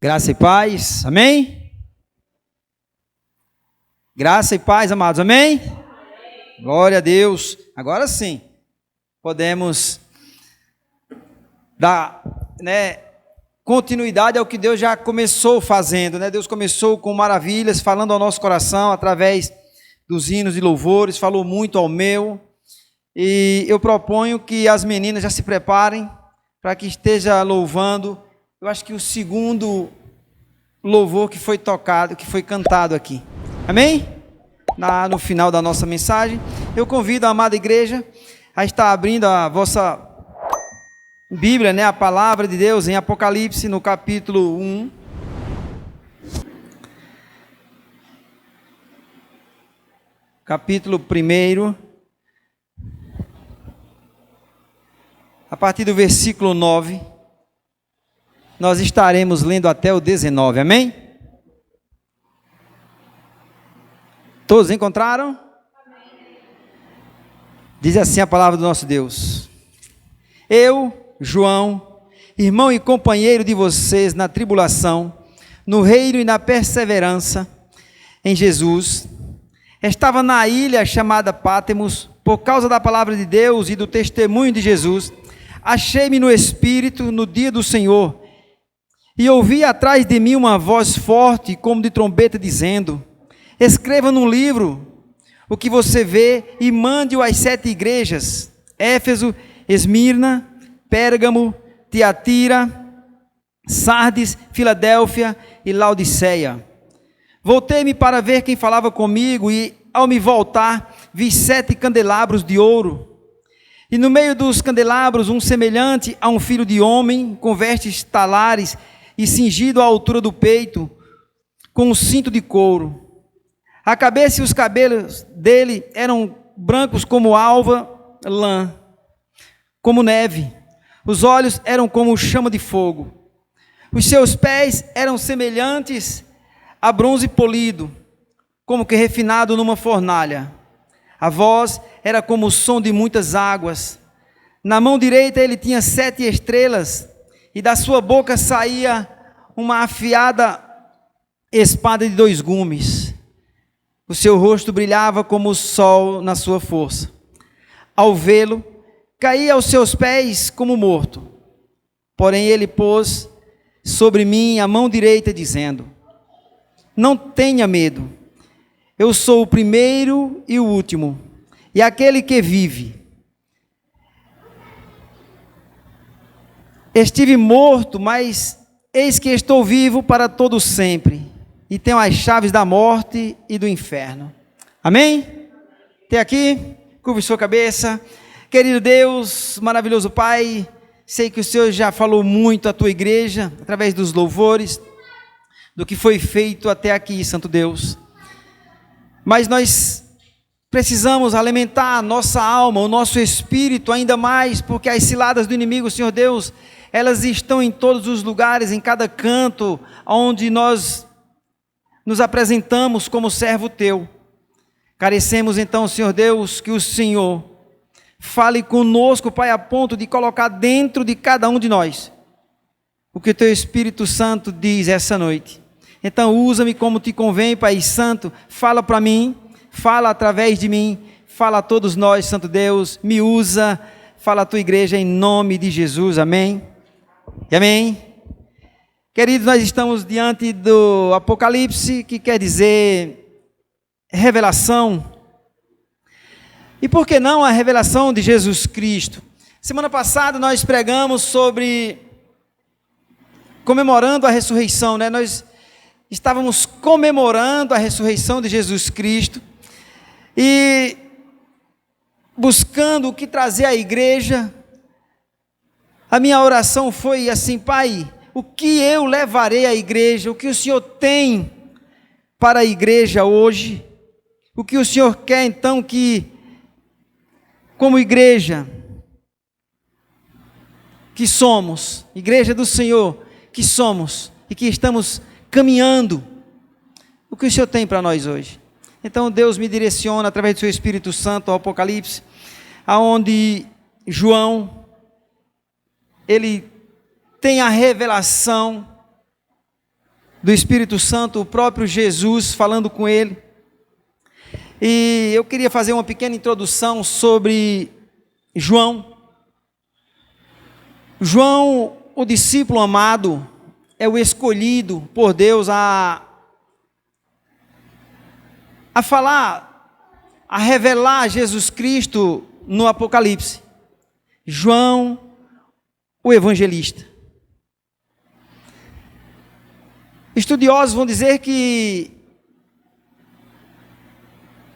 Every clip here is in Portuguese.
Graça e paz, amém? Graça e paz, amados, amém? Glória a Deus. Agora sim, podemos dar, continuidade ao que Deus já começou fazendo, Deus começou com maravilhas, falando ao nosso coração, através dos hinos e louvores, falou muito ao meu, e eu proponho que as meninas já se preparem, para que esteja louvando. Eu acho que o segundo louvor que foi tocado, que foi cantado aqui. Amém? No final da nossa mensagem, eu convido a amada igreja a estar abrindo a vossa Bíblia, a palavra de Deus em Apocalipse, no capítulo 1. Capítulo 1. A partir do versículo 9. Nós estaremos lendo até o 19, amém? Todos encontraram? Amém. Diz assim a palavra do nosso Deus: Eu, João, irmão e companheiro de vocês na tribulação, no reino e na perseverança em Jesus, estava na ilha chamada Pátimos, por causa da palavra de Deus e do testemunho de Jesus. Achei-me no Espírito no dia do Senhor, e ouvi atrás de mim uma voz forte, como de trombeta, dizendo: escreva num livro o que você vê e mande-o às 7 igrejas: Éfeso, Esmirna, Pérgamo, Tiatira, Sardes, Filadélfia e Laodiceia. Voltei-me para ver quem falava comigo, e ao me voltar, vi 7 candelabros de ouro. E no meio dos candelabros, um semelhante a um filho de homem, com vestes talares e cingido à altura do peito, com um cinto de couro. A cabeça e os cabelos dele eram brancos como alva, lã, como neve. Os olhos eram como chama de fogo. Os seus pés eram semelhantes a bronze polido, como que refinado numa fornalha. A voz era como o som de muitas águas. Na mão direita ele tinha 7 estrelas, e da sua boca saía uma afiada espada de 2 gumes. O seu rosto brilhava como o sol na sua força. Ao vê-lo, caí aos seus pés como morto. Porém ele pôs sobre mim a mão direita, dizendo: não tenha medo, eu sou o primeiro e o último, e aquele que vive. Estive morto, mas eis que estou vivo para todo sempre, e tenho as chaves da morte e do inferno. Amém? Até aqui, curve sua cabeça. Querido Deus, maravilhoso Pai, sei que o Senhor já falou muito à tua igreja, através dos louvores, do que foi feito até aqui, Santo Deus. Mas nós precisamos alimentar a nossa alma, o nosso espírito ainda mais, porque as ciladas do inimigo, Senhor Deus, elas estão em todos os lugares, em cada canto, onde nós nos apresentamos como servo teu. Carecemos então, Senhor Deus, que o Senhor fale conosco, Pai, a ponto de colocar dentro de cada um de nós o que o teu Espírito Santo diz essa noite. Então usa-me como te convém, Pai Santo, fala para mim, fala através de mim, fala a todos nós, Santo Deus, me usa, fala a tua igreja em nome de Jesus, amém? E amém? Queridos, nós estamos diante do Apocalipse, que quer dizer revelação. E por que não a revelação de Jesus Cristo? Semana passada nós pregamos sobre comemorando a ressurreição, Nós estávamos comemorando a ressurreição de Jesus Cristo e buscando o que trazer à igreja. A minha oração foi assim: Pai, o que eu levarei à igreja? O que o Senhor tem para a igreja hoje? O que o Senhor quer então que, como igreja que somos, igreja do Senhor que somos e que estamos caminhando, o que o Senhor tem para nós hoje? Então Deus me direciona através do seu Espírito Santo ao Apocalipse, aonde João, ele tem a revelação do Espírito Santo, o próprio Jesus falando com ele. E eu queria fazer uma pequena introdução sobre João. João, o discípulo amado, é o escolhido por Deus a falar, a revelar Jesus Cristo no Apocalipse. João, o evangelista. Estudiosos vão dizer que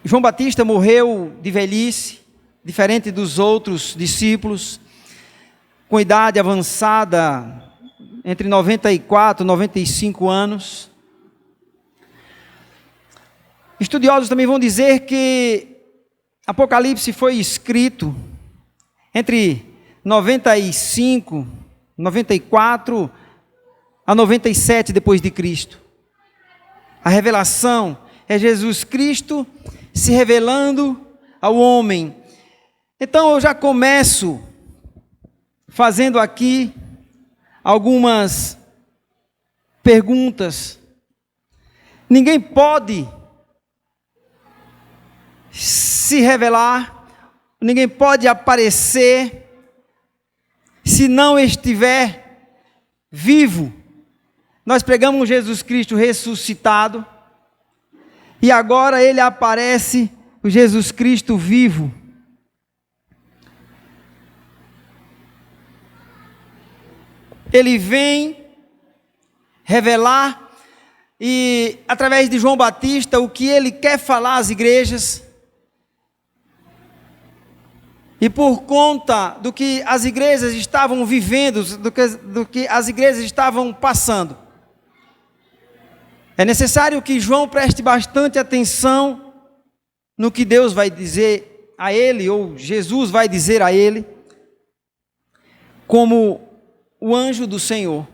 João Batista morreu de velhice, diferente dos outros discípulos, com idade avançada, entre 94 e 95 anos. Estudiosos também vão dizer que Apocalipse foi escrito entre 95, 94 a 97 depois de Cristo. A revelação é Jesus Cristo se revelando ao homem. Então eu já começo fazendo aqui algumas perguntas. Ninguém pode se revelar, ninguém pode aparecer se não estiver vivo. Nós pregamos Jesus Cristo ressuscitado e agora ele aparece, o Jesus Cristo vivo. Ele vem revelar e através de João Batista o que ele quer falar às igrejas. E por conta do que as igrejas estavam vivendo, do que as igrejas estavam passando, é necessário que João preste bastante atenção no que Deus vai dizer a ele, ou Jesus vai dizer a ele, como o anjo do Senhor.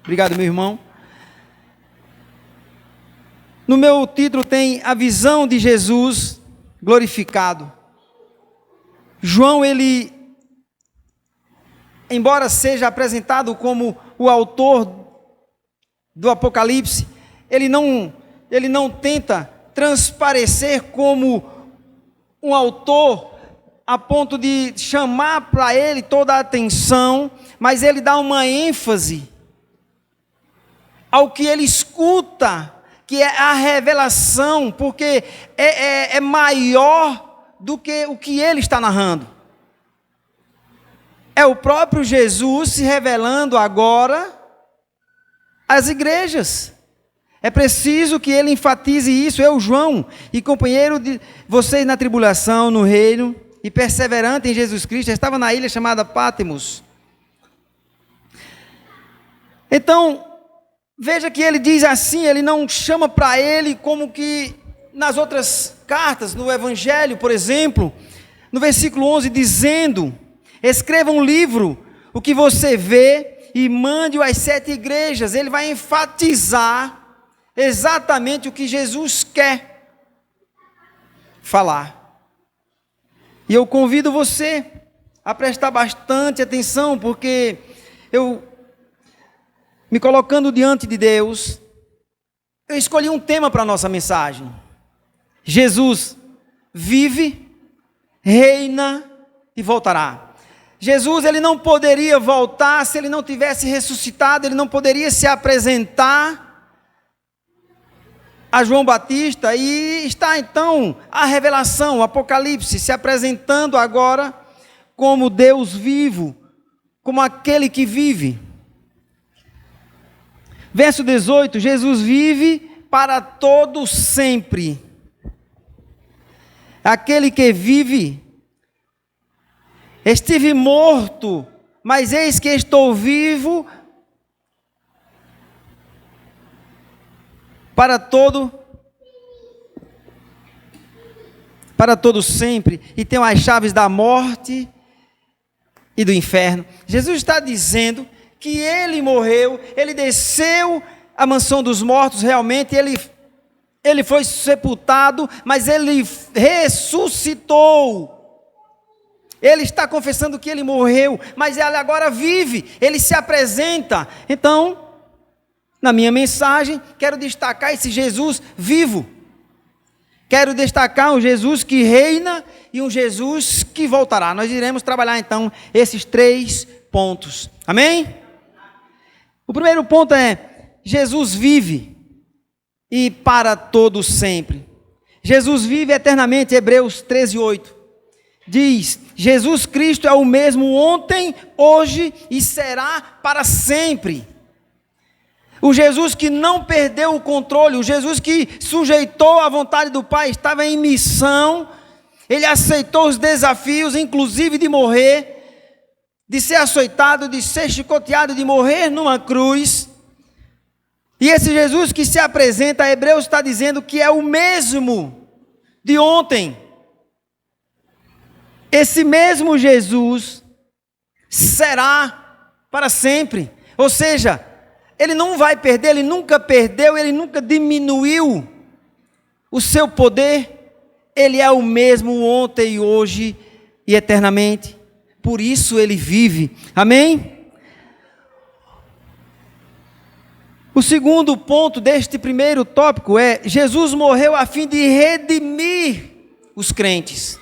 Obrigado, meu irmão. No meu título tem a visão de Jesus glorificado. João, ele, embora seja apresentado como o autor do Apocalipse, ele não tenta transparecer como um autor a ponto de chamar para ele toda a atenção, mas ele dá uma ênfase ao que ele escuta, que é a revelação, porque é maior do que o que ele está narrando. É o próprio Jesus se revelando agora às igrejas. É preciso que ele enfatize isso. Eu, João, e companheiro de vocês na tribulação, no reino, e perseverante em Jesus Cristo, estava na ilha chamada Pátimos. Então, veja que ele diz assim, ele não chama para ele como que nas outras cartas, no Evangelho, por exemplo, no versículo 11, dizendo: escreva um livro, o que você vê, e mande-o às 7 igrejas. Ele vai enfatizar exatamente o que Jesus quer falar. E eu convido você a prestar bastante atenção, porque eu, me colocando diante de Deus, eu escolhi um tema para a nossa mensagem. Jesus vive, reina e voltará. Jesus, ele não poderia voltar se ele não tivesse ressuscitado, ele não poderia se apresentar a João Batista, e está então a revelação, o Apocalipse, se apresentando agora como Deus vivo, como aquele que vive. Verso 18, Jesus vive para todo sempre. Aquele que vive, estive morto, mas eis que estou vivo para todo sempre, e tenho as chaves da morte e do inferno. Jesus está dizendo que ele morreu, ele desceu à mansão dos mortos, realmente ele foi sepultado, mas ele ressuscitou. Ele está confessando que ele morreu, mas ele agora vive, ele se apresenta. Então, Na minha mensagem, quero destacar esse Jesus vivo. Quero destacar um Jesus que reina e um Jesus que voltará. Nós iremos trabalhar então esses 3 pontos. Amém? O primeiro ponto é: Jesus vive e para todo sempre. Jesus vive eternamente. Hebreus 13:8 diz: Jesus Cristo é o mesmo ontem, hoje e será para sempre. O Jesus que não perdeu o controle, o Jesus que sujeitou à vontade do Pai, estava em missão, ele aceitou os desafios, inclusive de morrer, de ser açoitado, de ser chicoteado, de morrer numa cruz. E esse Jesus que se apresenta a Hebreus está dizendo que é o mesmo de ontem. Esse mesmo Jesus será para sempre. Ou seja, ele não vai perder, ele nunca perdeu, ele nunca diminuiu o seu poder. Ele é o mesmo ontem, hoje e eternamente. Por isso ele vive. Amém? O segundo ponto deste primeiro tópico é: Jesus morreu a fim de redimir os crentes.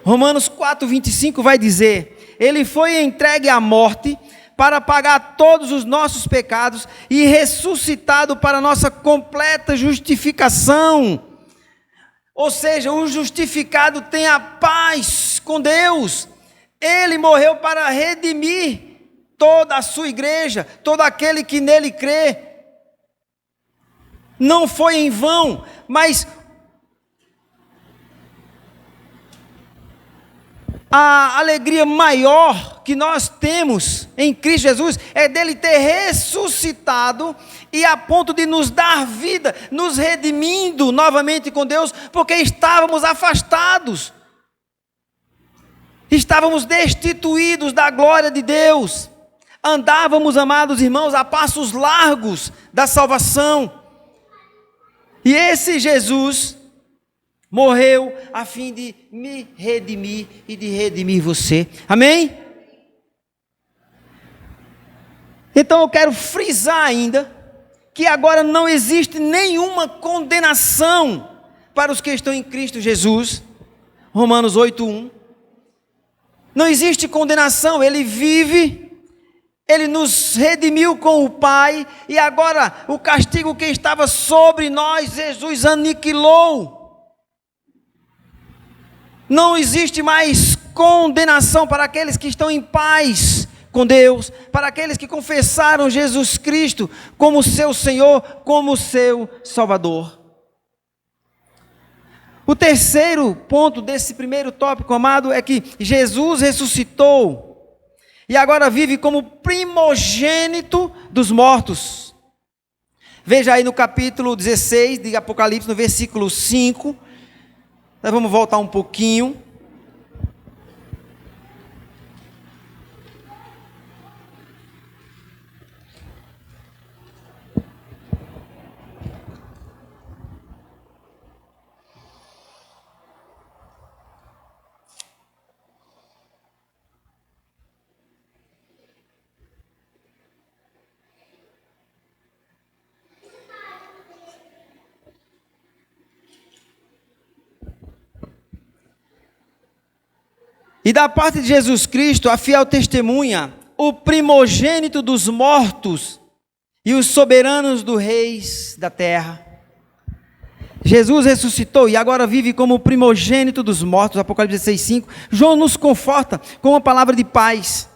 Romanos 4:25 vai dizer: ele foi entregue à morte para pagar todos os nossos pecados e ressuscitado para nossa completa justificação. Ou seja, o justificado tem a paz com Deus. Ele morreu para redimir toda a sua igreja, todo aquele que nele crê. Não foi em vão, mas a alegria maior que nós temos em Cristo Jesus é dele ter ressuscitado e a ponto de nos dar vida, nos redimindo novamente com Deus, porque estávamos afastados, estávamos destituídos da glória de Deus, andávamos, amados irmãos, a passos largos da salvação, e esse Jesus morreu a fim de me redimir e de redimir você. Amém? Então eu quero frisar ainda que agora não existe nenhuma condenação para os que estão em Cristo Jesus. Romanos 8:1. Não existe condenação, ele vive, ele nos redimiu com o Pai, e agora o castigo que estava sobre nós, Jesus aniquilou. Não existe mais condenação para aqueles que estão em paz com Deus, para aqueles que confessaram Jesus Cristo como seu Senhor, como seu Salvador. O terceiro ponto desse primeiro tópico, amado, é que Jesus ressuscitou e agora vive como primogênito dos mortos. Veja aí no capítulo 16 de Apocalipse, no versículo 5. Nós vamos voltar um pouquinho. E da parte de Jesus Cristo, a fiel testemunha, o primogênito dos mortos e os soberanos dos reis da terra. Jesus ressuscitou e agora vive como primogênito dos mortos, Apocalipse 16:5. João nos conforta com uma palavra de paz,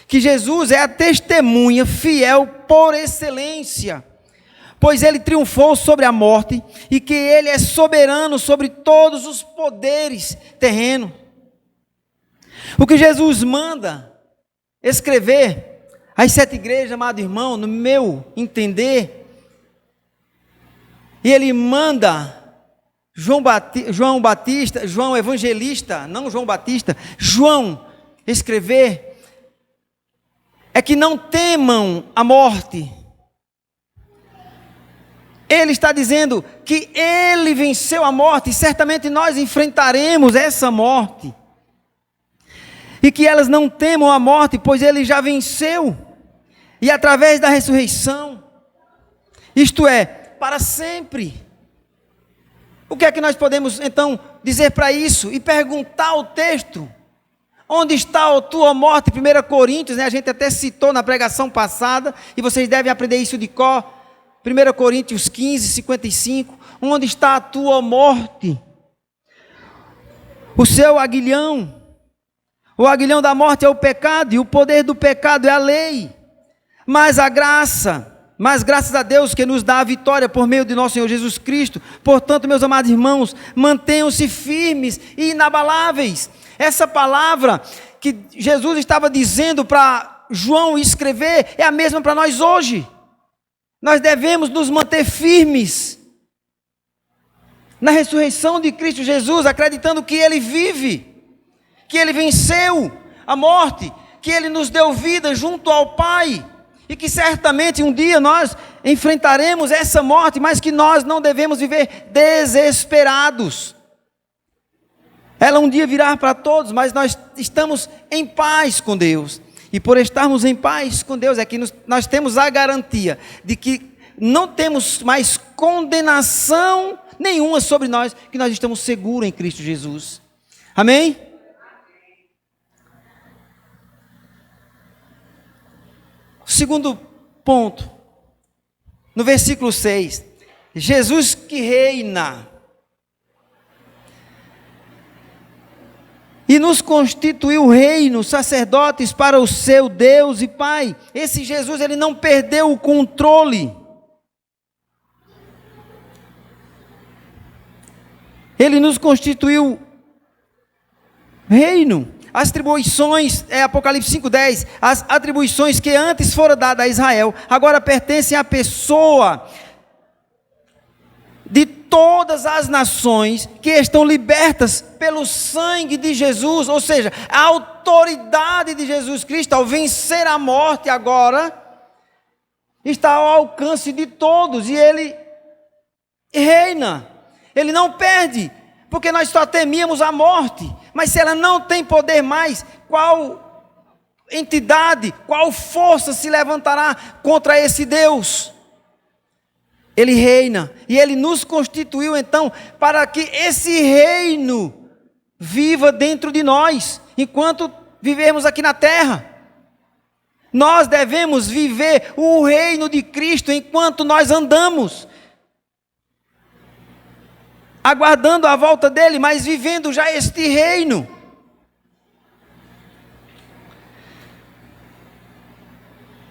que Jesus é a testemunha fiel por excelência, pois ele triunfou sobre a morte e que ele é soberano sobre todos os poderes terrenos. O que Jesus manda escrever às 7 igrejas, amado irmão, no meu entender, e ele manda João Evangelista, não João Batista, João escrever, é que não temam a morte. Ele está dizendo que ele venceu a morte, e certamente nós enfrentaremos essa morte. E que elas não temam a morte, pois ele já venceu. e através da ressurreição, isto é, para sempre. O que é que nós podemos então dizer para isso? E perguntar ao texto: onde está a tua morte? 1 Coríntios, né? A gente até citou na pregação passada, e vocês devem aprender isso de cor. 1 Coríntios 15, 55. Onde está a tua morte? O seu aguilhão. O aguilhão da morte é o pecado, e o poder do pecado é a lei. Mas graças a Deus que nos dá a vitória por meio de nosso Senhor Jesus Cristo. Portanto, meus amados irmãos, mantenham-se firmes e inabaláveis. Essa palavra que Jesus estava dizendo para João escrever é a mesma para nós hoje. Nós devemos nos manter firmes na ressurreição de Cristo Jesus, acreditando que Ele vive, que Ele venceu a morte, que Ele nos deu vida junto ao Pai, e que certamente um dia nós enfrentaremos essa morte, mas que nós não devemos viver desesperados. Ela um dia virá para todos, mas nós estamos em paz com Deus. E por estarmos em paz com Deus, é que nós temos a garantia de que não temos mais condenação nenhuma sobre nós, que nós estamos seguros em Cristo Jesus. Amém? Segundo ponto, no versículo 6, Jesus que reina e nos constituiu reino, sacerdotes para o seu Deus e Pai. Esse Jesus, ele não perdeu o controle. Ele nos constituiu reino. As atribuições, Apocalipse 5,10, as atribuições que antes foram dadas a Israel, agora pertencem à pessoa de todas as nações que estão libertas pelo sangue de Jesus, ou seja, a autoridade de Jesus Cristo ao vencer a morte agora está ao alcance de todos, e Ele reina, Ele não perde, porque nós só temíamos a morte, mas se ela não tem poder mais, qual entidade, qual força se levantará contra esse Deus? Ele reina, e Ele nos constituiu então, para que esse reino viva dentro de nós, enquanto vivermos aqui na terra. Nós devemos viver o reino de Cristo, enquanto nós andamos, aguardando a volta dEle, mas vivendo já este reino.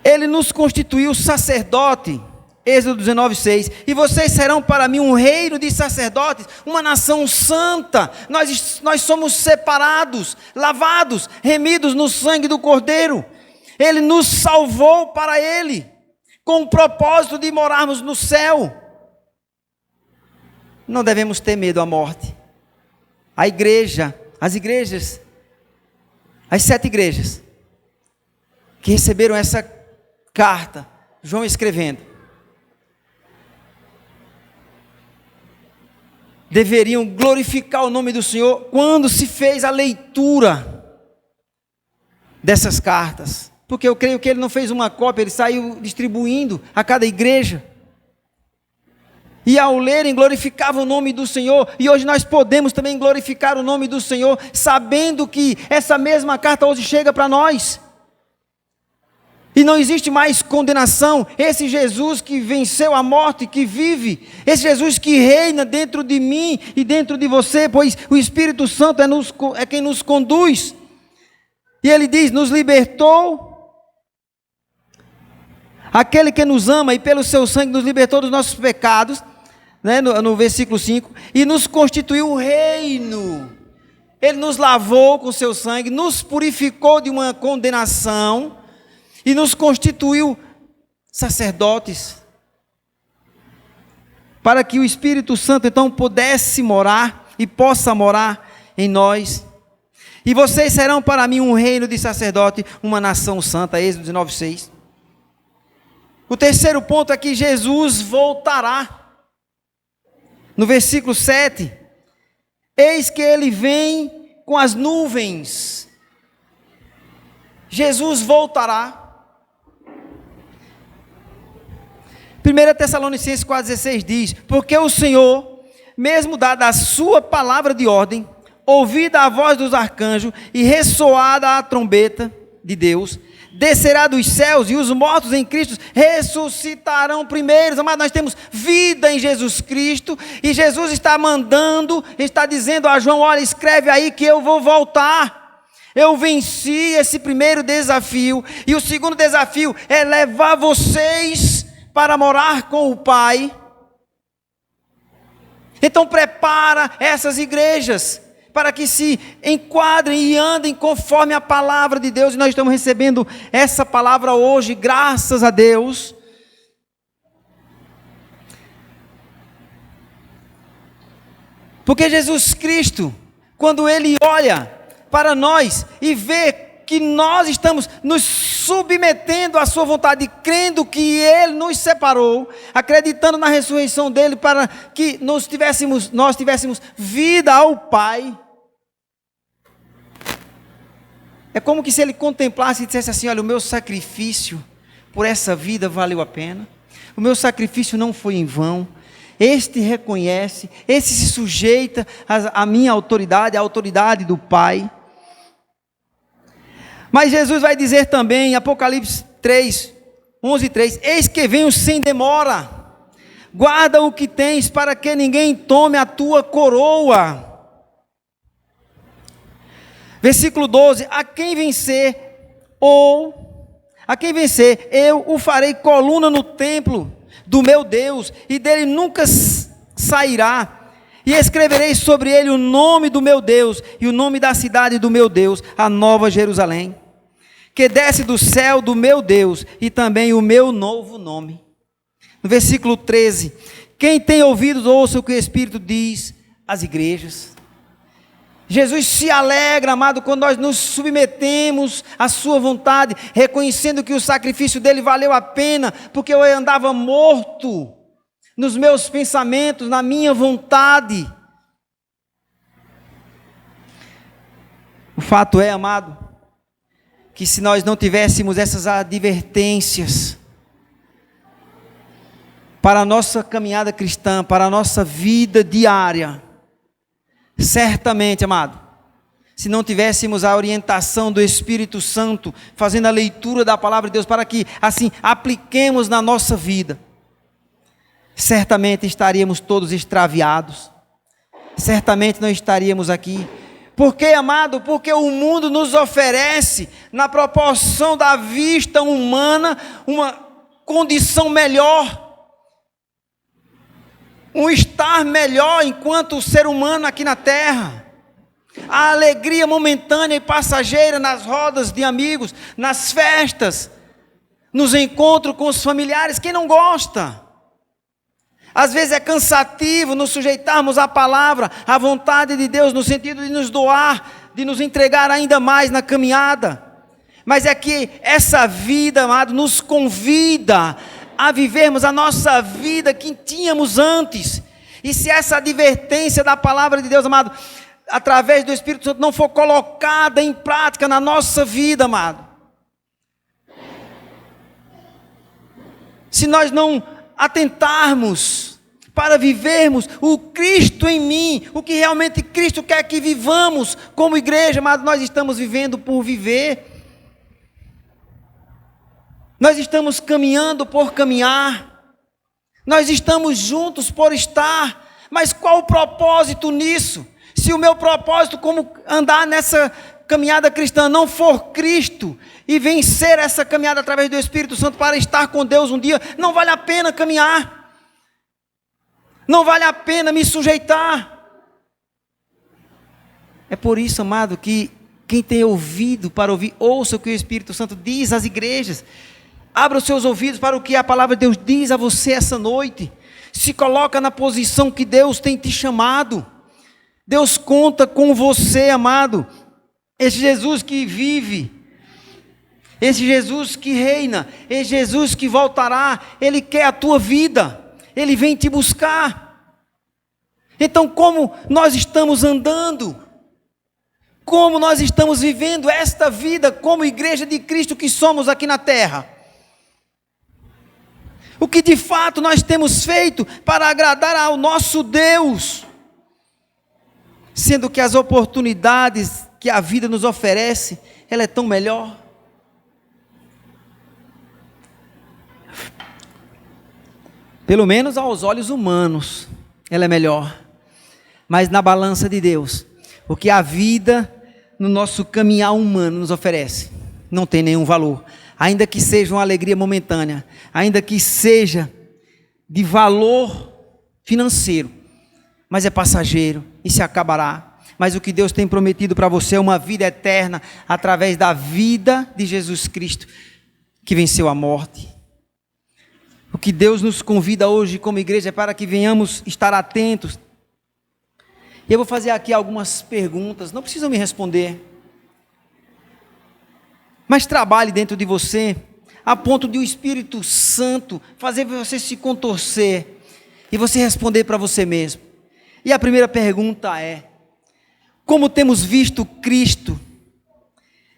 Ele nos constituiu sacerdote, Êxodo 19:6, e vocês serão para mim um reino de sacerdotes, uma nação santa. Nós somos separados, lavados, remidos no sangue do Cordeiro. Ele nos salvou para Ele, com o propósito de morarmos no céu. Não devemos ter medo à morte. A igreja, as igrejas, as 7 igrejas que receberam essa carta, João escrevendo, deveriam glorificar o nome do Senhor quando se fez a leitura dessas cartas, porque eu creio que ele não fez uma cópia, ele saiu distribuindo a cada igreja, e ao lerem glorificavam o nome do Senhor. E hoje nós podemos também glorificar o nome do Senhor, sabendo que essa mesma carta hoje chega para nós, e não existe mais condenação. Esse Jesus que venceu a morte, que vive, esse Jesus que reina dentro de mim e dentro de você, pois o Espírito Santo é quem nos conduz. E ele diz: nos libertou, aquele que nos ama e pelo seu sangue nos libertou dos nossos pecados, né, no versículo 5, e nos constituiu reino. Ele nos lavou com seu sangue, nos purificou de uma condenação, e nos constituiu sacerdotes, para que o Espírito Santo então pudesse morar e possa morar em nós. E vocês serão para mim um reino de sacerdote, uma nação santa, Êxodo 19:6. O terceiro ponto é que Jesus voltará. No versículo 7, eis que ele vem com as nuvens. Jesus voltará. 1 Tessalonicenses 4,16 diz: porque o Senhor, mesmo dada a sua palavra de ordem, ouvida a voz dos arcanjos e ressoada a trombeta de Deus, descerá dos céus e os mortos em Cristo ressuscitarão primeiros. Amados, nós temos vida em Jesus Cristo e Jesus está mandando, está dizendo a João: olha, escreve aí que eu vou voltar. Eu venci esse primeiro desafio e o segundo desafio é levar vocês para morar com o Pai. Então prepara essas igrejas para que se enquadrem e andem conforme a palavra de Deus. E nós estamos recebendo essa palavra hoje, graças a Deus. Porque Jesus Cristo, quando Ele olha para nós e vê que nós estamos nos submetendo à sua vontade, crendo que Ele nos separou, acreditando na ressurreição dEle para que nós tivéssemos vida ao Pai. É como que se Ele contemplasse e dissesse assim: olha, o meu sacrifício por essa vida valeu a pena, o meu sacrifício não foi em vão. Este reconhece, este se sujeita à minha autoridade, à autoridade do Pai. Mas Jesus vai dizer também em Apocalipse 3, 11:3: eis que venho sem demora, guarda o que tens para que ninguém tome a tua coroa. Versículo 12: a quem vencer, eu o farei coluna no templo do meu Deus, e dele nunca sairá. E escreverei sobre ele o nome do meu Deus e o nome da cidade do meu Deus, a nova Jerusalém, que desce do céu do meu Deus, e também o meu novo nome. No versículo 13: quem tem ouvidos, ouça o que o Espírito diz às igrejas. Jesus se alegra, amado, quando nós nos submetemos à sua vontade, reconhecendo que o sacrifício dele valeu a pena, porque eu andava morto nos meus pensamentos, na minha vontade. O fato é, amado, que se nós não tivéssemos essas advertências para a nossa caminhada cristã, para a nossa vida diária, certamente, amado, se não tivéssemos a orientação do Espírito Santo, fazendo a leitura da palavra de Deus, para que assim apliquemos na nossa vida, certamente estaríamos todos extraviados, certamente não estaríamos aqui. Por quê, amado? Porque o mundo nos oferece, na proporção da vista humana, uma condição melhor, um estar melhor enquanto ser humano aqui na terra, a alegria momentânea e passageira nas rodas de amigos, nas festas, nos encontros com os familiares. Quem não gosta? Às vezes é cansativo nos sujeitarmos à palavra, à vontade de Deus, no sentido de nos doar, de nos entregar ainda mais na caminhada. Mas é que essa vida, amado, nos convida a vivermos a nossa vida que tínhamos antes. E se essa advertência da palavra de Deus, amado, através do Espírito Santo, não for colocada em prática na nossa vida, amado, se nós não atentarmos para vivermos o Cristo em mim, o que realmente Cristo quer que vivamos como igreja, mas nós estamos vivendo por viver, nós estamos caminhando por caminhar, nós estamos juntos por estar, mas qual o propósito nisso? Se o meu propósito como andar nessa caminhada cristã não for Cristo e vencer essa caminhada através do Espírito Santo para estar com Deus um dia, não vale a pena caminhar, não vale a pena me sujeitar. É por isso, amado, que quem tem ouvido para ouvir, ouça o que o Espírito Santo diz às igrejas. Abra os seus ouvidos para o que a palavra de Deus diz a você essa noite. Se coloca na posição que Deus tem te chamado. Deus conta com você, amado. Esse Jesus que vive, esse Jesus que reina, esse Jesus que voltará, Ele quer a tua vida, Ele vem te buscar. Então, como nós estamos andando? Como nós estamos vivendo esta vida como igreja de Cristo que somos aqui na terra? O que de fato nós temos feito para agradar ao nosso Deus? Sendo que as oportunidades que a vida nos oferece, ela é tão melhor. Pelo menos aos olhos humanos, ela é melhor. Mas na balança de Deus, o que a vida no nosso caminhar humano nos oferece, não tem nenhum valor. Ainda que seja uma alegria momentânea, ainda que seja de valor financeiro, mas é passageiro e se acabará. Mas o que Deus tem prometido para você é uma vida eterna, através da vida de Jesus Cristo, que venceu a morte. O que Deus nos convida hoje como igreja é para que venhamos estar atentos. E eu vou fazer aqui algumas perguntas, não precisam me responder. Mas trabalhe dentro de você, a ponto de o Espírito Santo fazer você se contorcer e você responder para você mesmo. E a primeira pergunta é: como temos visto Cristo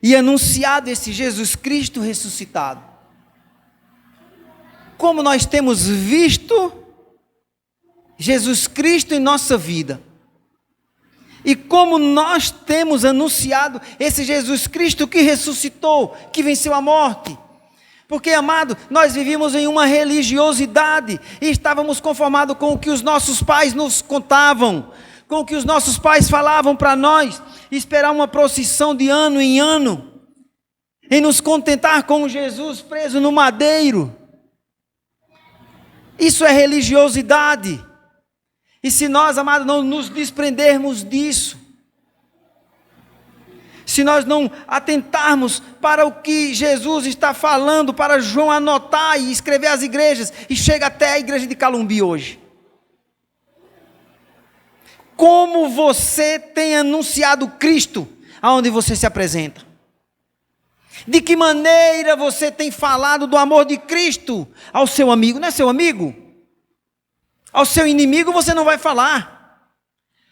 e anunciado esse Jesus Cristo ressuscitado? Como nós temos visto Jesus Cristo em nossa vida? E como nós temos anunciado esse Jesus Cristo que ressuscitou, que venceu a morte? Porque, amado, nós vivíamos em uma religiosidade e estávamos conformados com o que os nossos pais nos contavam, com o que os nossos pais falavam para nós, esperar uma procissão de ano em ano, em nos contentar com Jesus preso no madeiro. Isso é religiosidade. E se nós, amados, não nos desprendermos disso, se nós não atentarmos para o que Jesus está falando, para João anotar e escrever às igrejas, e chega até a igreja de Calumbi hoje. Como você tem anunciado Cristo aonde você se apresenta? De que maneira você tem falado do amor de Cristo ao seu amigo? Não é seu amigo? Ao seu inimigo você não vai falar.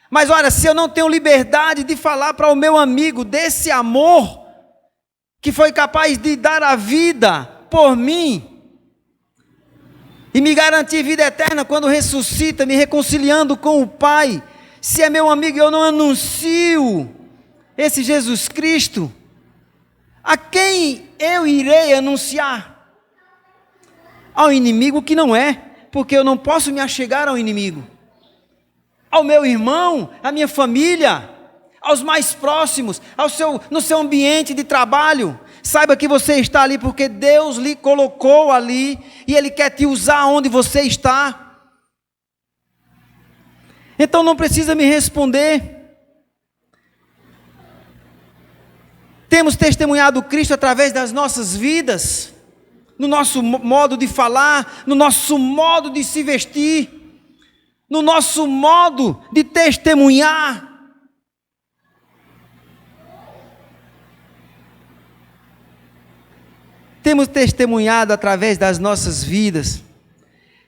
Mas olha, se eu não tenho liberdade de falar para o meu amigo desse amor, que foi capaz de dar a vida por mim, e me garantir vida eterna quando ressuscita, me reconciliando com o Pai, se é meu amigo e eu não anuncio esse Jesus Cristo, a quem eu irei anunciar? Ao inimigo que não é, porque eu não posso me achegar ao inimigo. Ao meu irmão, à minha família, aos mais próximos, no seu ambiente de trabalho. Saiba que você está ali porque Deus lhe colocou ali e Ele quer te usar onde você está. Então não precisa me responder. Temos testemunhado Cristo através das nossas vidas, no nosso modo de falar, no nosso modo de se vestir, no nosso modo de testemunhar. Temos testemunhado através das nossas vidas,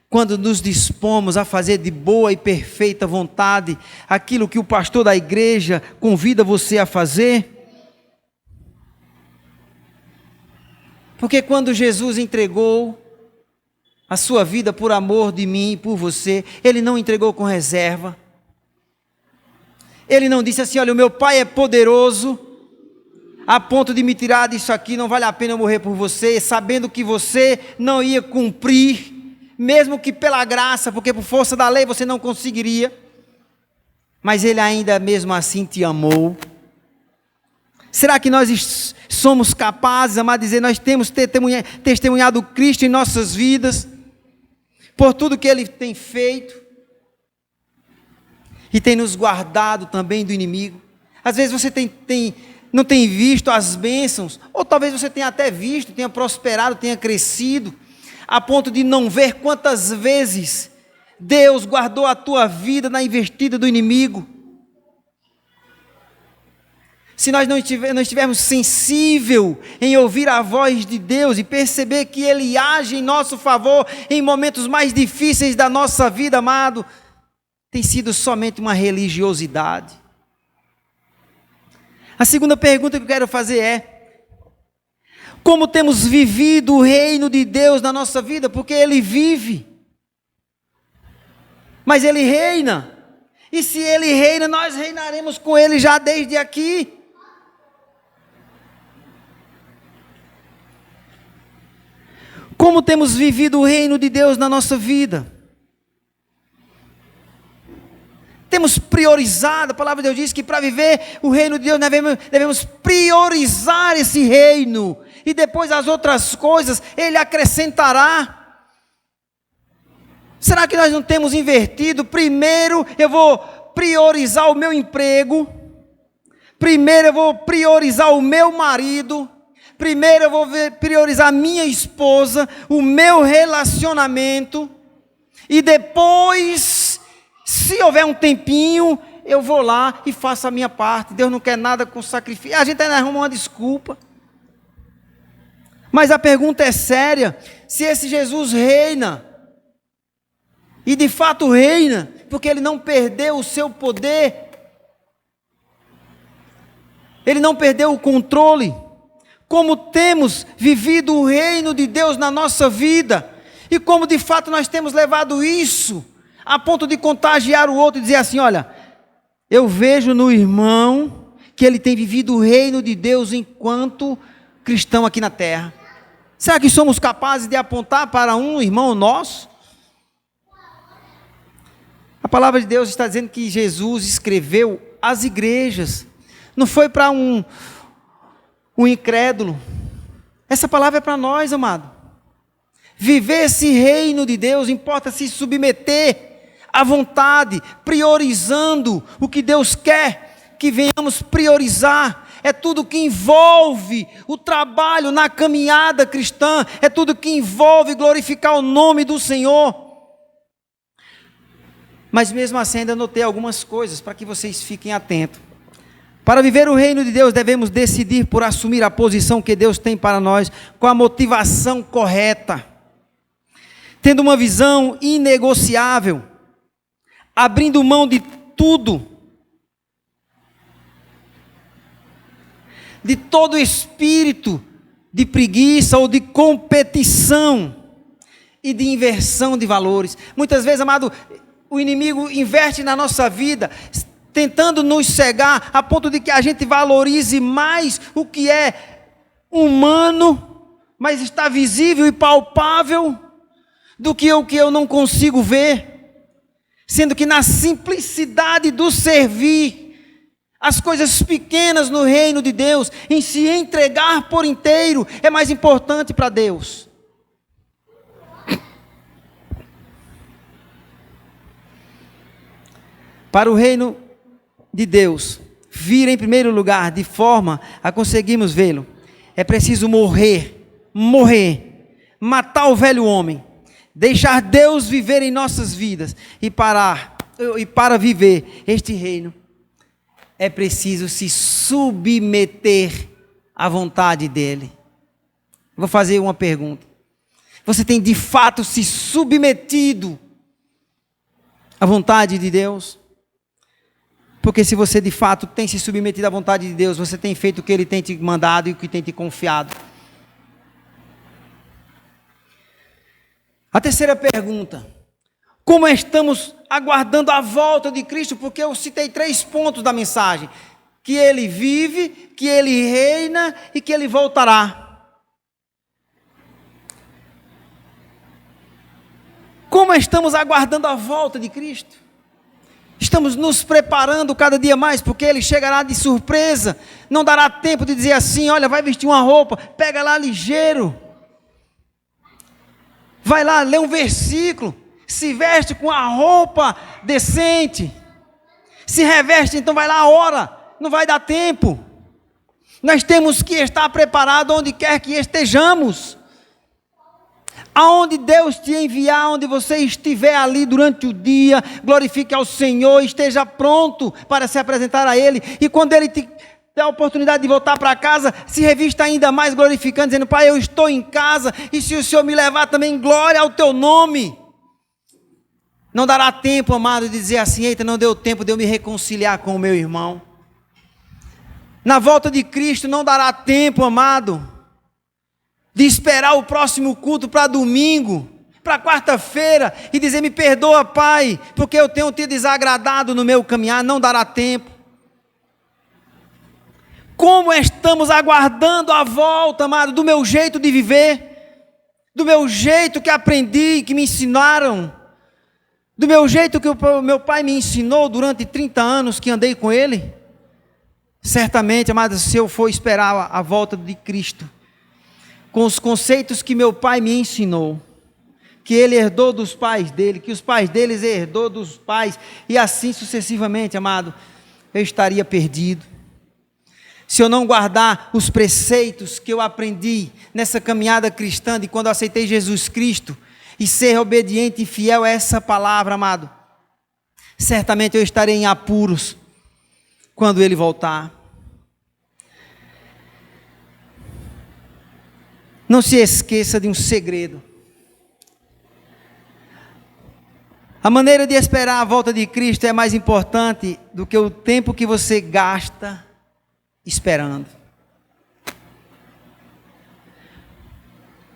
quando nos dispomos a fazer de boa e perfeita vontade aquilo que o pastor da igreja convida você a fazer. Porque quando Jesus entregou a sua vida por amor de mim e por você, Ele não entregou com reserva. Ele não disse assim: olha, o meu Pai é poderoso a ponto de me tirar disso aqui, não vale a pena eu morrer por você, sabendo que você não ia cumprir, mesmo que pela graça, porque por força da lei você não conseguiria, mas Ele ainda mesmo assim te amou. Será que nós somos capazes, amado, de dizer, nós temos testemunhado Cristo em nossas vidas, por tudo que Ele tem feito, e tem nos guardado também do inimigo? Às vezes você não tem visto as bênçãos, ou talvez você tenha até visto, tenha prosperado, tenha crescido, a ponto de não ver quantas vezes Deus guardou a tua vida na investida do inimigo. Se nós não estivermos sensíveis em ouvir a voz de Deus e perceber que Ele age em nosso favor em momentos mais difíceis da nossa vida, amado, tem sido somente uma religiosidade. A segunda pergunta que eu quero fazer é: Como temos vivido o reino de Deus na nossa vida, porque Ele vive, mas Ele reina, e se Ele reina, nós reinaremos com Ele já desde aqui. Como temos vivido o reino de Deus na nossa vida? Temos priorizado, a palavra de Deus diz que para viver o reino de Deus devemos priorizar esse reino, e depois as outras coisas Ele acrescentará. Será que nós não temos invertido? Primeiro eu vou priorizar o meu emprego, primeiro eu vou priorizar o meu marido, primeiro eu vou priorizar a minha esposa, o meu relacionamento, e depois, se houver um tempinho, eu vou lá e faço a minha parte. Deus não quer nada com sacrifício. A gente ainda arruma uma desculpa. Mas a pergunta é séria: se esse Jesus reina, e de fato reina, porque Ele não perdeu o seu poder, Ele não perdeu o controle, como temos vivido o reino de Deus na nossa vida, e como de fato nós temos levado isso a ponto de contagiar o outro e dizer assim: olha, eu vejo no irmão que ele tem vivido o reino de Deus enquanto cristão aqui na terra. Será que somos capazes de apontar para um irmão nosso? A palavra de Deus está dizendo que Jesus escreveu às igrejas, não foi para um incrédulo. Essa palavra é para nós, amado. Viver esse reino de Deus importa se submeter à vontade, priorizando o que Deus quer que venhamos priorizar. É tudo que envolve o trabalho na caminhada cristã, é tudo que envolve glorificar o nome do Senhor. Mas mesmo assim ainda notei algumas coisas para que vocês fiquem atentos. Para viver o reino de Deus, devemos decidir por assumir a posição que Deus tem para nós, com a motivação correta, tendo uma visão inegociável, abrindo mão de tudo, de todo espírito de preguiça ou de competição e de inversão de valores. Muitas vezes, amado, o inimigo inverte na nossa vida, tentando nos cegar, a ponto de que a gente valorize mais o que é humano, mas está visível e palpável, do que o que eu não consigo ver, sendo que na simplicidade do servir, as coisas pequenas no reino de Deus, em se entregar por inteiro, é mais importante para Deus. Para o reino de Deus vir em primeiro lugar, de forma a conseguirmos vê-lo, é preciso morrer, matar o velho homem, deixar Deus viver em nossas vidas, e para viver este reino, é preciso se submeter à vontade dEle. Vou fazer uma pergunta: você tem de fato se submetido à vontade de Deus? Porque se você de fato tem se submetido à vontade de Deus, você tem feito o que Ele tem te mandado e o que tem te confiado. A terceira pergunta: como estamos aguardando a volta de Cristo? Porque eu citei 3 pontos da mensagem: que Ele vive, que Ele reina e que Ele voltará. Como estamos aguardando a volta de Cristo? Estamos nos preparando cada dia mais, porque Ele chegará de surpresa. Não dará tempo de dizer assim: olha, vai vestir uma roupa, pega lá ligeiro, vai lá ler um versículo, se veste com a roupa decente, se reveste, então vai lá, ora. Não vai dar tempo. Nós temos que estar preparados onde quer que estejamos. Aonde Deus te enviar, onde você estiver ali durante o dia, glorifique ao Senhor, esteja pronto para se apresentar a Ele. E quando Ele te der a oportunidade de voltar para casa, se revista ainda mais glorificando, dizendo: Pai, eu estou em casa, e se o Senhor me levar também, glória ao Teu nome. Não dará tempo, amado, de dizer assim: eita, não deu tempo de eu me reconciliar com o meu irmão. Na volta de Cristo não dará tempo, amado, de esperar o próximo culto para domingo, para quarta-feira, e dizer: me perdoa, Pai, porque eu tenho te desagradado no meu caminhar, não dará tempo. Como estamos aguardando a volta, amado, do meu jeito de viver, do meu jeito que aprendi, que me ensinaram, do meu jeito que o meu pai me ensinou durante 30 anos que andei com ele? Certamente, amado, se eu for esperar a volta de Cristo, com os conceitos que meu pai me ensinou, que ele herdou dos pais dele, que os pais deles herdou dos pais, e assim sucessivamente, amado, eu estaria perdido. Se eu não guardar os preceitos que eu aprendi nessa caminhada cristã, de quando eu aceitei Jesus Cristo, e ser obediente e fiel a essa palavra, amado, certamente eu estarei em apuros quando ele voltar. Não se esqueça de um segredo. A maneira de esperar a volta de Cristo é mais importante do que o tempo que você gasta esperando.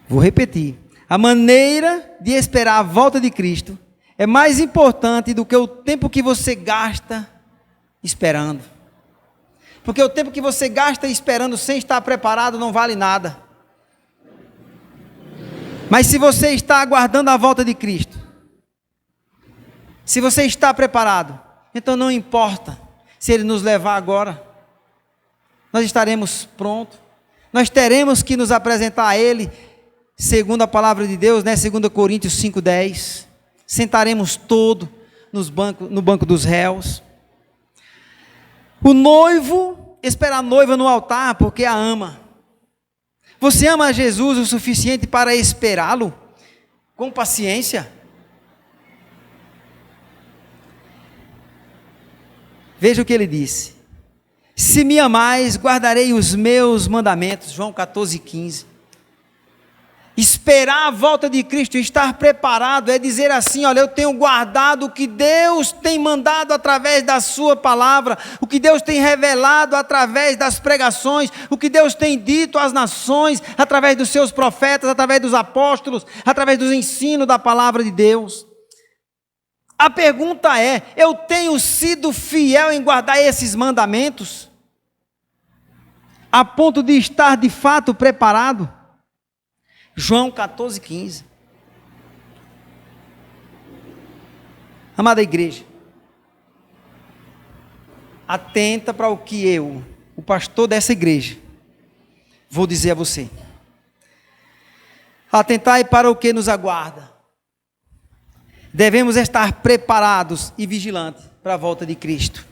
Vou repetir. A maneira de esperar a volta de Cristo é mais importante do que o tempo que você gasta esperando. Porque o tempo que você gasta esperando sem estar preparado não vale nada. Mas se você está aguardando a volta de Cristo, se você está preparado, então não importa se Ele nos levar agora, nós estaremos prontos, nós teremos que nos apresentar a Ele, segundo a palavra de Deus, né? 2 Coríntios 5,10, sentaremos todo no banco dos réus. O noivo espera a noiva no altar porque a ama. Você ama Jesus o suficiente para esperá-lo com paciência? Veja o que ele disse: se me amais, guardarei os meus mandamentos. João 14,15. Esperar a volta de Cristo, estar preparado, é dizer assim: olha, eu tenho guardado o que Deus tem mandado através da sua palavra, o que Deus tem revelado através das pregações, o que Deus tem dito às nações, através dos seus profetas, através dos apóstolos, através dos ensinos da palavra de Deus. A pergunta é: eu tenho sido fiel em guardar esses mandamentos? A ponto de estar de fato preparado? João 14,15. Amada igreja, atenta para o que eu, o pastor dessa igreja, vou dizer a você. Atentai para o que nos aguarda. Devemos estar preparados e vigilantes para a volta de Cristo.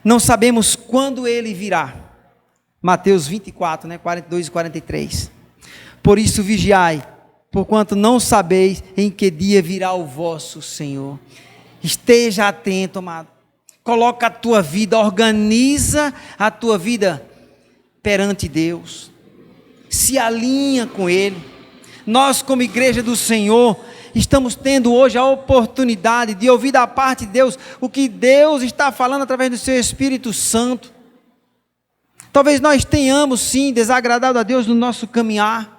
Não sabemos quando Ele virá. Mateus 24, 42 e 43. Por isso vigiai, porquanto não sabeis em que dia virá o vosso Senhor. Esteja atento, amado. Coloca a tua vida, organiza a tua vida perante Deus. Se alinha com Ele. Nós, como igreja do Senhor, estamos tendo hoje a oportunidade de ouvir da parte de Deus o que Deus está falando através do seu Espírito Santo. Talvez nós tenhamos sim desagradado a Deus no nosso caminhar,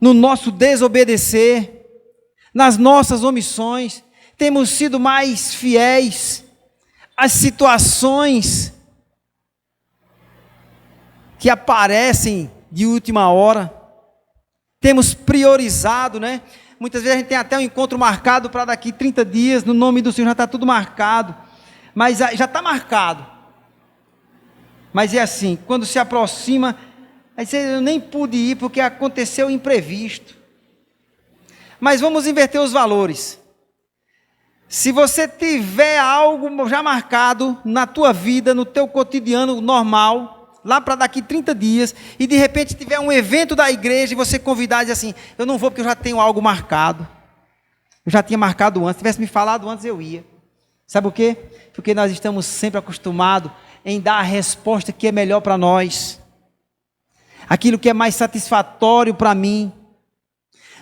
no nosso desobedecer, nas nossas omissões, temos sido mais fiéis às situações que aparecem de última hora, temos priorizado, Muitas vezes a gente tem até um encontro marcado para daqui 30 dias, no nome do Senhor já está tudo marcado, mas já está marcado, mas é assim, quando se aproxima, aí eu nem pude ir porque aconteceu imprevisto. Mas vamos inverter os valores. Se você tiver algo já marcado na tua vida, no teu cotidiano normal, lá para daqui 30 dias, e de repente tiver um evento da igreja e você convidar e dizer assim: eu não vou porque eu já tenho algo marcado. Eu já tinha marcado antes, se tivesse me falado antes eu ia. Sabe por quê? Porque nós estamos sempre acostumados em dar a resposta que é melhor para nós. Aquilo que é mais satisfatório para mim.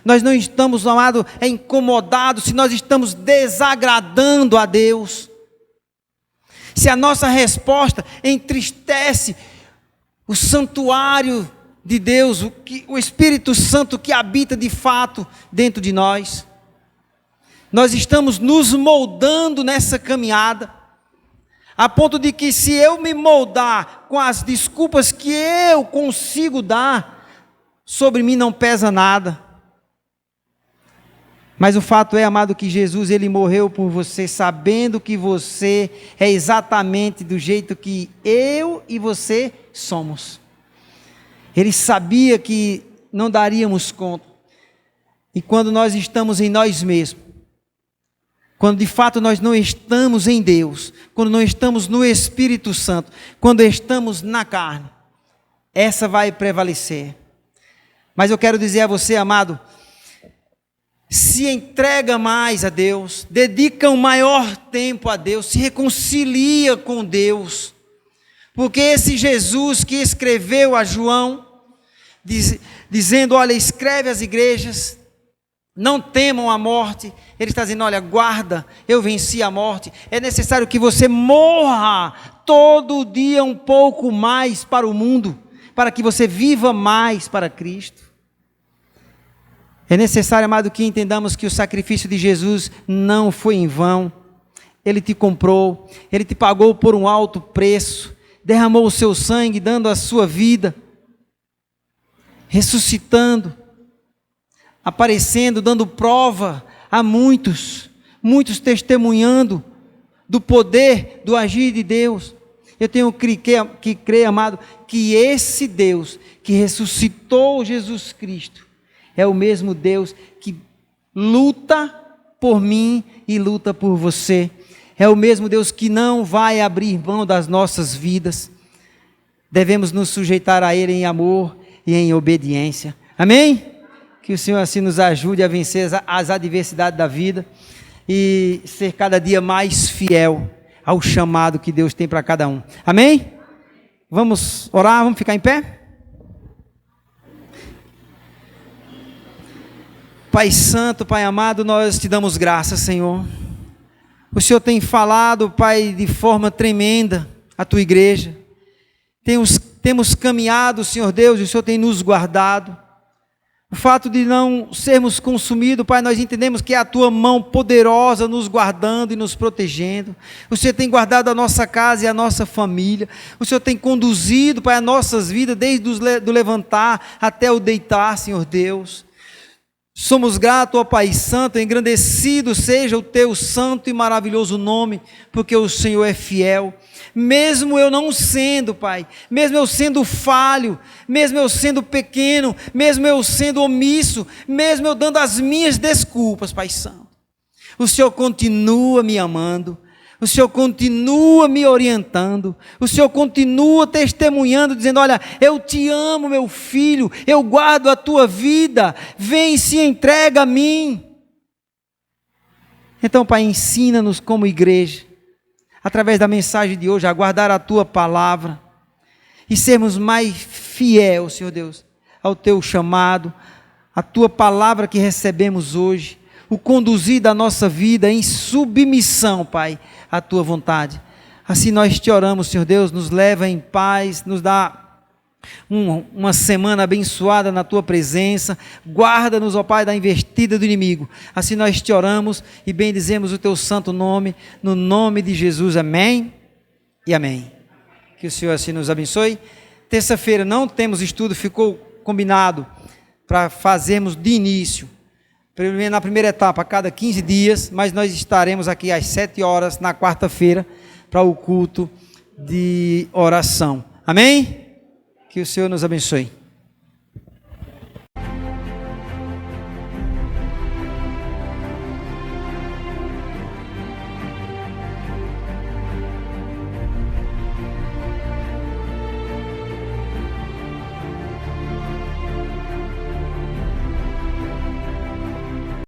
Nós não estamos, amado, incomodados se nós estamos desagradando a Deus. Se a nossa resposta entristece o santuário de Deus, o Espírito Santo que habita de fato dentro de nós. Nós estamos nos moldando nessa caminhada, a ponto de que se eu me moldar com as desculpas que eu consigo dar, sobre mim não pesa nada. Mas o fato é, amado, que Jesus, ele morreu por você, sabendo que você é exatamente do jeito que eu e você somos. Ele sabia que não daríamos conta. E quando nós estamos em nós mesmos, quando de fato nós não estamos em Deus, quando não estamos no Espírito Santo, quando estamos na carne, essa vai prevalecer. Mas eu quero dizer a você, amado, se entrega mais a Deus, dedica um maior tempo a Deus, se reconcilia com Deus, porque esse Jesus que escreveu a João, dizendo, olha, escreve às igrejas, não temam a morte, ele está dizendo, olha, guarda, eu venci a morte, é necessário que você morra todo dia um pouco mais para o mundo, para que você viva mais para Cristo. É necessário, amado, que entendamos que o sacrifício de Jesus não foi em vão. Ele te comprou, Ele te pagou por um alto preço, derramou o seu sangue, dando a sua vida, ressuscitando, aparecendo, dando prova a muitos testemunhando do poder, do agir de Deus. Eu tenho que crer, amado, que esse Deus que ressuscitou Jesus Cristo, é o mesmo Deus que luta por mim e luta por você. É o mesmo Deus que não vai abrir mão das nossas vidas. Devemos nos sujeitar a Ele em amor e em obediência. Amém? Que o Senhor assim nos ajude a vencer as adversidades da vida e ser cada dia mais fiel ao chamado que Deus tem para cada um. Amém? Vamos orar, vamos ficar em pé? Pai Santo, Pai amado, nós te damos graças, Senhor. O Senhor tem falado, Pai, de forma tremenda a tua igreja. Temos caminhado, Senhor Deus, e o Senhor tem nos guardado. O fato de não sermos consumidos, Pai, nós entendemos que é a tua mão poderosa nos guardando e nos protegendo. O Senhor tem guardado a nossa casa e a nossa família. O Senhor tem conduzido, Pai, as nossas vidas desde o levantar até o deitar, Senhor Deus. Somos gratos, ó Pai Santo, engrandecido seja o teu santo e maravilhoso nome, porque o Senhor é fiel. Mesmo eu não sendo, Pai, mesmo eu sendo falho, mesmo eu sendo pequeno, mesmo eu sendo omisso, mesmo eu dando as minhas desculpas, Pai Santo, o Senhor continua me amando, o Senhor continua me orientando, o Senhor continua testemunhando, dizendo, olha, eu te amo, meu filho, eu guardo a tua vida, vem e se entrega a mim. Então, Pai, ensina-nos como igreja, através da mensagem de hoje, a guardar a tua palavra e sermos mais fiéis, Senhor Deus, ao teu chamado, a tua palavra que recebemos hoje, o conduzir da nossa vida em submissão, Pai, à tua vontade. Assim nós te oramos, Senhor Deus, nos leva em paz, nos dá uma semana abençoada na tua presença, guarda-nos, ó Pai, da investida do inimigo. Assim nós te oramos e bendizemos o teu santo nome, no nome de Jesus, amém e amém. Que o Senhor assim nos abençoe. Terça-feira não temos estudo, ficou combinado para fazermos de início, na primeira etapa, a cada 15 dias, mas nós estaremos aqui às 7 horas na quarta-feira para o culto de oração. Amém? Que o Senhor nos abençoe.